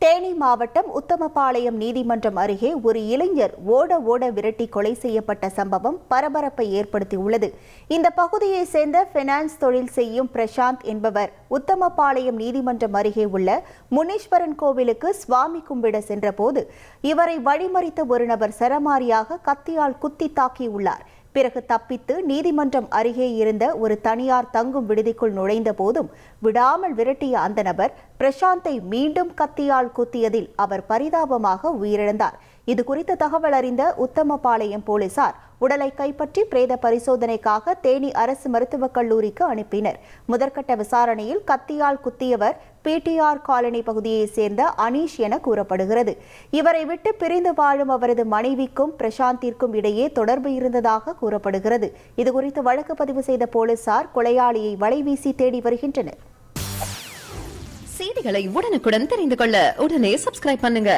தேனி மாவட்டம் உத்தமபாளையம் நீதிமன்றம் அருகே ஒரு இளைஞர் ஓட விரட்டி கொலை செய்யப்பட்ட சம்பவம் பரபரப்பை ஏற்படுத்தியுள்ளது. இந்த பகுதியை சேர்ந்த பைனான்ஸ் தொழில் செய்யும் பிரசாந்த் என்பவர் உத்தமபாளையம் நீதிமன்றம் அருகே உள்ள முனீஸ்வரன் கோவிலுக்கு சுவாமி கும்பிட சென்றபோது இவரை வழிமறித்த ஒரு நபர் சரமாரியாக கத்தியால் குத்தி தாக்கியுள்ளார். பிறகு தப்பித்து நீதிமன்றம் அருகே இருந்த ஒரு தனியார் தங்கும் விடுதிக்குள் நுழைந்த போதும் விடாமல் விரட்டிய அந்த நபர் பிரசாந்தை மீண்டும் கத்தியால் குத்தியதில் அவர் பரிதாபமாக உயிரிழந்தார். இதுகுறித்த தகவல் அறிந்த உத்தமபாளையம் போலீசார் உடலை கைப்பற்றி பிரேத பரிசோதனைக்காக தேனி அரசு மருத்துவக் கல்லூரிக்கு அனுப்பினர். முதற்கட்ட விசாரணையில் கத்தியால் குத்தியவர் பிடிஆர் காலனி பகுதியைச் சேர்ந்த அனீஷ் என கூறப்படுகிறது. இவரை விட்டு பிரிந்து வாழும் அவரது மனைவிக்கும் பிரசாந்திற்கும் இடையே தொடர்பு இருந்ததாக கூறப்படுகிறது. இதுகுறித்து வழக்கு பதிவு செய்த போலீசார் கொலையாளியை வலைவீசி தேடி வருகின்றனர். செய்திகளை உடனுக்குடன் தெரிந்து கொள்ள உடனே சப்ஸ்கிரைப் பண்ணுங்க.